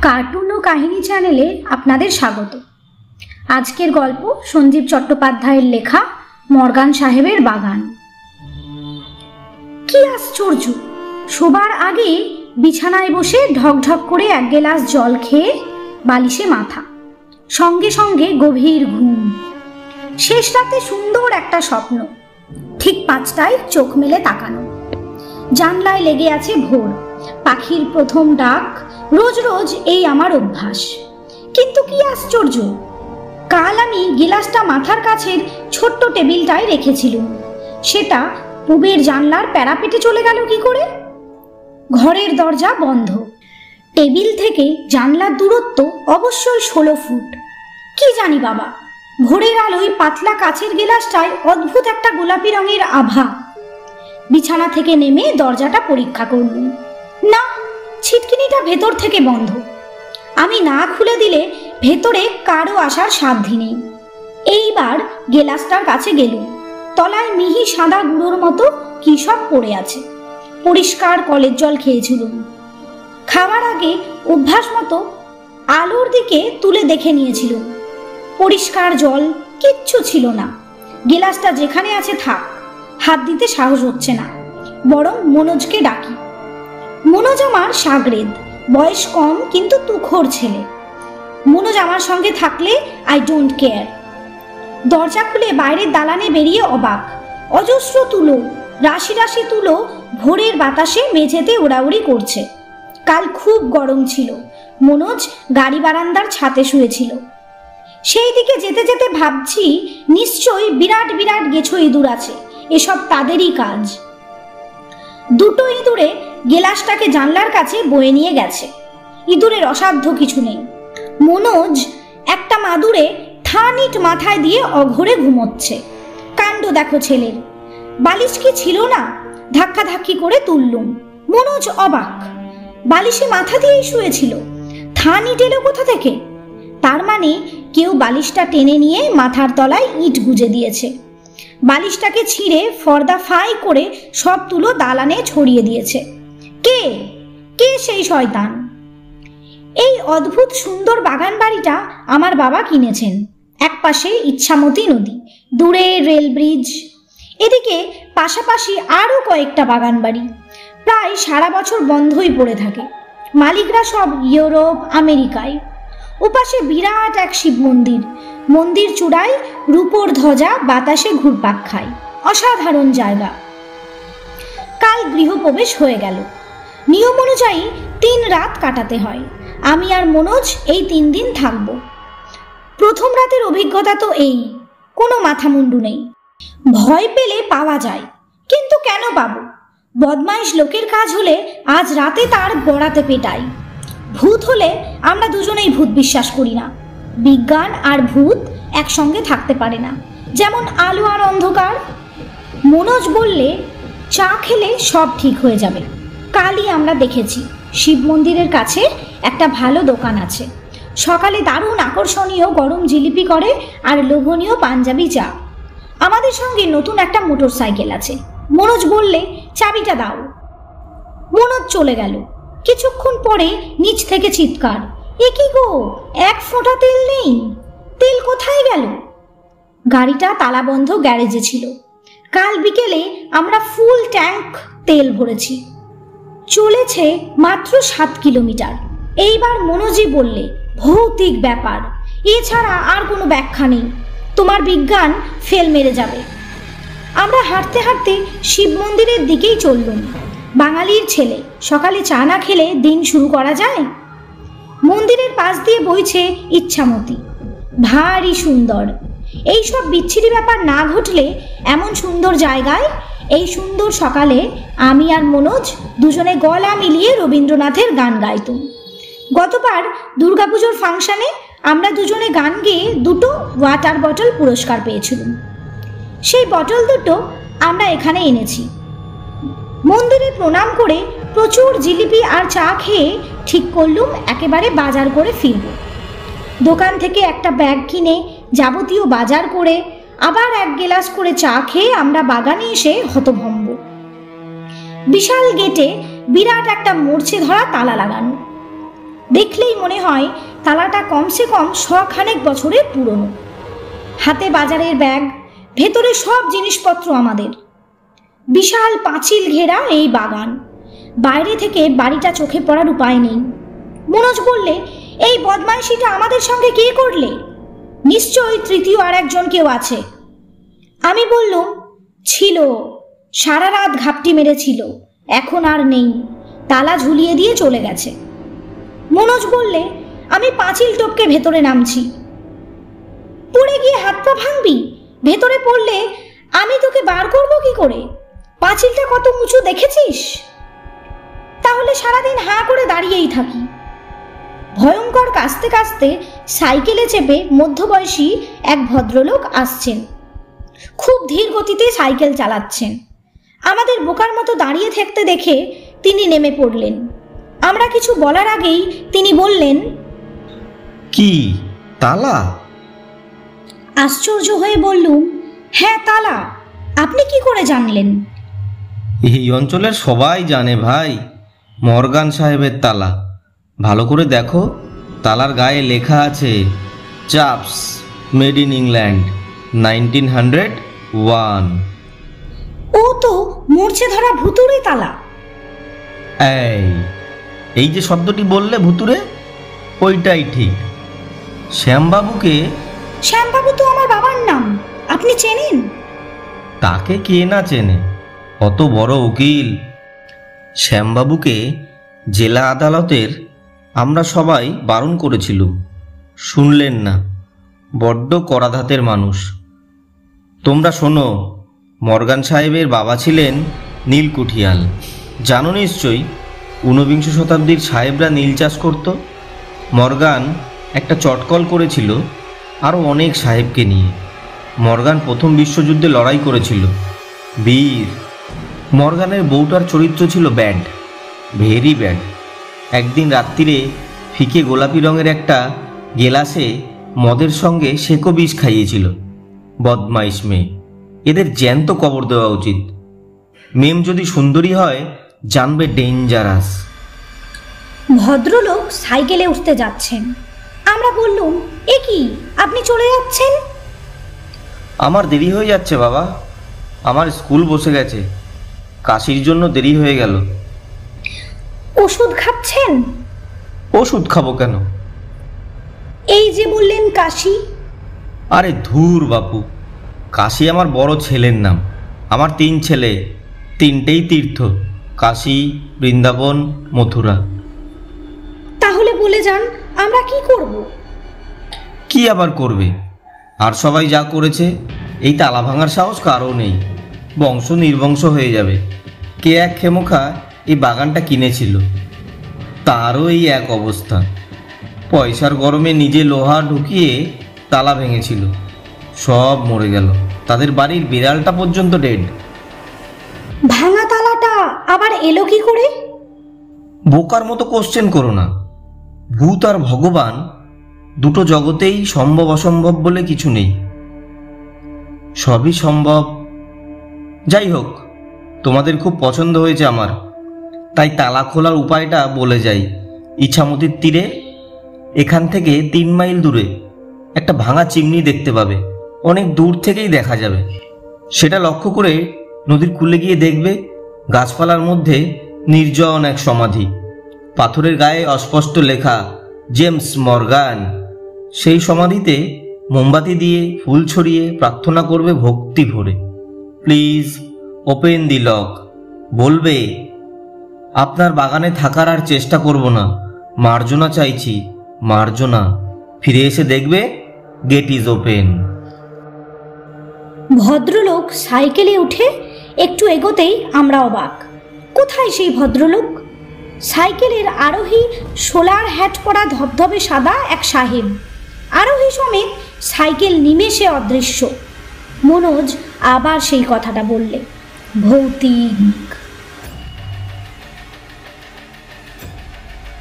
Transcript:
Cartoon ও কাহিনী চ্যানেলে আপনাদের স্বাগত। আজকের গল্প সঞ্জীব চট্টোপাধ্যায়ের লেখা মর্গান সাহেবের বাগান। কি আশ্চর্য! শোবার আগে বিছানায় বসে ঢকঢক করে এক গ্লাস জল খেয়ে বালিশে মাথা, সঙ্গে সঙ্গে গভীর ঘুম। শেষ রাতে সুন্দর একটা স্বপ্ন। ঠিক 5টায় চোখ মেলে তাকানো, জানলায় লেগে আছে ভোর, পাখির প্রথম ডাক। রোজ রোজ এই আমার অভ্যাস। কিন্তু কি আশ্চর্য, কাল আমি গিলাসটা মাথার কাছের ছোট্ট টেবিলটায় রেখেছিলাম, সেটা পূবের জানলার প্যারাপেটে চলে গেল কি করে? ঘরের দরজা বন্ধ, টেবিল থেকে জানলার দূরত্ব অবশ্যই 16 ফুট। কি জানি বাবা, ভোরের আলোয় পাতলা কাচের গিলাসটায় অদ্ভুত একটা গোলাপি রঙের আভা। বিছানা থেকে নেমে দরজাটা পরীক্ষা করলুম। না, ছিটকিনিটা ভেতর থেকে বন্ধ। আমি না খুলে দিলে ভেতরে কারো আসার সাধ্য নেই। এইবার গেলাসটার কাছে গেলুম। তলায় মিহি সাদা গুঁড়োর মতো কি সব পড়ে আছে। পরিষ্কার কলের জল খেয়েছিলুম। খাওয়ার আগে অভ্যাস মতো আলোর দিকে তুলে দেখে নিয়েছিলুম। পরিষ্কার জল কিচ্ছু ছিল না। গেলাসটা যেখানে আছে থাক, হাত দিতে সাহস হচ্ছে না। বরং মনোজকে ডাকি। মনোজ আমার সাগরেদ, বয়স কম কিন্তু তুখোর ছেলে। মনোজ আমার সঙ্গে থাকলে আই ডোন্ট কেয়ার। দরজা খুলে বাইরের দালানে বেরিয়ে অবাক। অজস্র তুলো, রাশি রাশি তুলো ভোরের বাতাসে মেঝেতে উড়াউড়ি করছে। কাল খুব গরম ছিল। মনোজ গাড়ি বারান্দার ছাতে শুয়েছিল। সেই দিকে যেতে যেতে ভাবছি, নিশ্চয়ই বিরাট বিরাট গেছো ইঁদুর আছে, এসব তাদেরই কাজ। দুটো ইঁদুরে গেলাসটাকে জানলার কাছে বয়ে নিয়ে গেছে। ইঁদুরের অসাধ্য কিছু নেই। মনোজ একটা মাদুরে থানিট মাথায় দিয়ে অঘরে ঘুমোচ্ছে। কাণ্ড দেখো ছেলের। বালিশ কি ছিল না? ধাক্কা ধাক্কি করে তুললুম। মনোজ অবাক। বালিশে মাথা দিয়েই শুয়েছিল। থানিট এলো কোথা থেকে? তার মানে কেউ বালিশটা টেনে নিয়ে মাথার তলায় ইট গুজে দিয়েছে। বালিশটাকে ছিঁড়ে ফর্দা ফাই করে সব তুলো দালানে ছড়িয়ে দিয়েছে। কে কে সেই শয়তান? এই অদ্ভুত সুন্দর বাগান বাড়িটা আমার বাবা কিনেছেন। একপাশে ইচ্ছামতি নদী, দূরে রেল ব্রিজ, এদিকে পাশাপাশি আরও কয়েকটা বাগান বাড়ি। প্রায় সারা বছর বন্ধই পড়ে থাকে। মালিকরা সব ইউরোপ, আমেরিকায়। ওপাশে বিরাট এক শিব মন্দির। মন্দির চূড়ায় রূপোর ধ্বজা বাতাসে ঘুরপাক খায়। অসাধারণ জায়গা। কাল গৃহপ্রবেশ হয়ে গেল। নিয়ম অনুযায়ী 3 রাত কাটাতে হয়। আমি আর মনোজ এই 3 দিন থাকব। প্রথম রাতের অভিজ্ঞতা তো এই, কোনো মাথা মুন্ডু নেই। ভয় পেলে পাওয়া যায়, কিন্তু কেন পাবো? বদমাইশ লোকের কাজ হলে আজ রাতে তার বড়াতে পেটাই। ভূত হলে আমরা দুজনেই ভূত বিশ্বাস করি না। বিজ্ঞান আর ভূত একসঙ্গে থাকতে পারে না, যেমন আলো আর অন্ধকার। মনোজ বললে চা খেলে সব ঠিক হয়ে যাবে। কালই আমরা দেখেছি শিব মন্দিরের কাছে একটা ভালো দোকান আছে। সকালে দারুণ আকর্ষণীয় গরম জিলিপি করে আর লোভনীয় পাঞ্জাবি চা। আমাদের সঙ্গে নতুন একটা মোটর সাইকেল আছে। মনোজ বললে চাবিটা দাও। মনোজ চলে গেল। কিছুক্ষণ পরে নিচ থেকে চিৎকার, এ কি গো, 1 ফোঁটা তেল নেই? তেল কোথায় গেল? গাড়িটা তালাবন্ধ গ্যারেজে ছিল। কাল বিকেলে আমরা ফুল ট্যাঙ্ক তেল ভরেছি। চলেছে মাত্র 7 কিলোমিটার। এইবার মনোজই বললে, ভৌতিক ব্যাপার, এছাড়া আর কোনো ব্যাখ্যা নেই। তোমার বিজ্ঞান ফেল মেরে যাবে। আমরা হাঁটতে হাঁটতে শিব মন্দিরের দিকেই চললুম। বাঙালির ছেলে, সকালে চা না খেলে দিন শুরু করা যায়? মন্দিরের পাশ দিয়ে বইছে ইচ্ছামতি, ভারী সুন্দর। এই সব বিচ্ছিরি ব্যাপার না ঘটলে এমন সুন্দর জায়গায় এই সুন্দর সকালে আমি আর মনোজ দুজনে গলা মিলিয়ে রবীন্দ্রনাথের গান গাইতুম। গতবার দুর্গাপুজোর ফাংশনে আমরা দুজনে গান গেয়ে 2টো ওয়াটার বটল পুরস্কার পেয়েছিলাম। সেই বটল দুটো আমরা এখানে এনেছি। মন্দিরে প্রণাম করে প্রচুর জিলিপি আর চা খেয়ে ঠিক করলুম একেবারে বাজার করে ফিরব। দোকান থেকে একটা ব্যাগ কিনে যাবতীয় বাজার করে আবার 1 গ্লাস করে চা খেয়ে আমরা বাগানে এসে হতভম্ব। বিশাল গেটে বিরাট একটা মরচে ধরা তালা লাগানো। দেখলেই মনে হয় তালাটা কমসে কম 100 খানেক বছরের পুরনো। হাতে বাজারের ব্যাগ, ভেতরে সব জিনিসপত্র আমাদের। বিশাল পাঁচিল ঘেরা এই বাগান, বাইরে থেকে বাড়িটা চোখে পড়ার উপায় নেই। মনোজ বললে, এই বদমাইশিটা আমাদের সঙ্গে কে করলে? নিশ্চয়ই তৃতীয় আর একজন কেউ আছে। আমি বললুম, ছিল, সারা রাত ঘাপটি মেরেছিল, এখন আর নেই, তালা ঝুলিয়ে দিয়ে চলে গেছে। মনোজ বললে, আমি পাঁচিল টপকে ভেতরে নামছি। পড়ে গিয়ে হাত পা ভাঙবি? ভেতরে পড়লে আমি তোকে বার করব কি করে? পাঁচিলটা কত উঁচু দেখেছিস? তাহলে সারাদিন হাঁ করে দাঁড়িয়েই থাকি। ভয়ঙ্কর কাঁচতে কাঁচতে সাইকেলে চেপে মধ্যবয়সী এক ভদ্রলোক আসছেন। খুব ধীর গতিতে সাইকেল চালাচ্ছেন। আমাদের বোকার মতো দাঁড়িয়ে থাকতে দেখে তিনি নেমে পড়লেন। আমরা কিছু বলার আগেই তিনি বললেন, কি তালা? আশ্চর্য হয়ে বললুম, হ্যাঁ তালা। আপনি কি করে জানলেন? এই অঞ্চলের সবাই জানে ভাই, মর্গান সাহেবের তালা। ভালো করে দেখো, তালার গায়ে লেখা আছে চাপস, মেড ইন ইংল্যান্ড, 1901। ও তো মরছে ধরা ভুতুড়ে তালা। এই যে শব্দটি বললে ভুতুড়ে, ওইটাই ঠিক। শ্যামবাবুকে। শ্যামবাবু তো আমার বাবার নাম, আপনি চেনেন? তাকে কে না চেনে, অত বড় উকিল। শ্যামবাবুকে জেলা আদালতের আমরা সবাই বারণ করেছিলুম, শুনলেন না। বড্ড কড়াধাতের মানুষ। তোমরা শোনো, মর্গান সাহেবের বাবা ছিলেন নীল কুঠিয়াল। জানো নিশ্চয়ই, 19 শতাব্দীর সাহেবরা নীল চাষ করত। মর্গান একটা চটকল করেছিল আরও অনেক সাহেবকে নিয়ে। মর্গান প্রথম বিশ্বযুদ্ধে লড়াই করেছিল, বীর। মর্গানের বউটার চরিত্র ছিল ব্যাড, ভেরি ব্যাড। একদিন রাত্রিরে ফিকে গোলাপি রঙের একটা গেলাসে মদের সঙ্গে সেকো বিষ খাইয়েছিল। বদমাইশ মেয়ে, এদের জ্যান্ত কবর দেওয়া উচিত। মেম যদি সুন্দরী হয়, জানবে ডেঞ্জারাস। ভদ্রলোক সাইকেলে উঠতে যাচ্ছেন। আমরা বললুম, এ কি, আপনি চলে যাচ্ছেন? আমার দেরি হয়ে যাচ্ছে বাবা, আমার স্কুল বসে গেছে, কাশির জন্য দেরি হয়ে গেল। ওষুধ খাচ্ছেন? ওষুধ খাবো কেন? এই যে বললেন কাশি। আরে ধুর বাপু, কাশি আমার বড় ছেলের নাম। আমার 3 ছেলে, 3টেই তীর্থ, কাশী, বৃন্দাবন, মথুরা। তাহলে বলে যান, আমরা কি করব? কি আবার করবে? আর সবাই যা করেছে, এই তালা ভাঙার সাহস কারও নেই। বংশ নির্বংশ হয়ে যাবে। কে এক খেমোখা এই বাগানটা কিনেছিল, তারও এই এক অবস্থা। পয়সার গরমে নিজে লোহা ঢুকিয়ে তালা ভেঙেছিল, সব মরে গেল। তাদের বাড়ির বিড়ালটা পর্যন্ত ডেড। ভাঙা তালাটা আবার এলো কি করে? বোকার মতো কোশ্চেন করো না। ভূত আর ভগবান দুটো জগতেই সম্ভব অসম্ভব বলে কিছু নেই, সবই সম্ভব। যাই হোক, তোমাদের খুব পছন্দ হয়েছে আমার, তাই তালা খোলার উপায়টা বলে যাই। ইছামতির তীরে এখান থেকে 3 মাইল দূরে একটা ভাঙা চিমনি দেখতে পাবে, অনেক দূর থেকেই দেখা যাবে। সেটা লক্ষ্য করে নদীর কূলে গিয়ে দেখবে গাছপালার মধ্যে নির্জন এক সমাধি, পাথরের গায়ে অস্পষ্ট লেখা জেমস মর্গান। সেই সমাধিতে মোমবাতি দিয়ে ফুল ছড়িয়ে প্রার্থনা করবে ভক্তি ভরে, প্লিজ ওপেন দি লক। বলবে, আপনার বাগানে থাকার আর চেষ্টা করব না, মার্জনা চাইছি, মার্জনা। ফিরে এসে দেখবে গেট ইজ ওপেন। ভদ্রলোক সাইকেলে উঠে একটু এগোতেই আমরা অবাক। কোথায় সেই ভদ্রলোক? সাইকেলের আরোহী সোলার হ্যাট পরা ধবধবে সাদা এক সাহেব, আরোহী সমেত সাইকেল নিমেষে অদৃশ্য। মনোজ আবার সেই কথাটা বললে, ভৌতিক।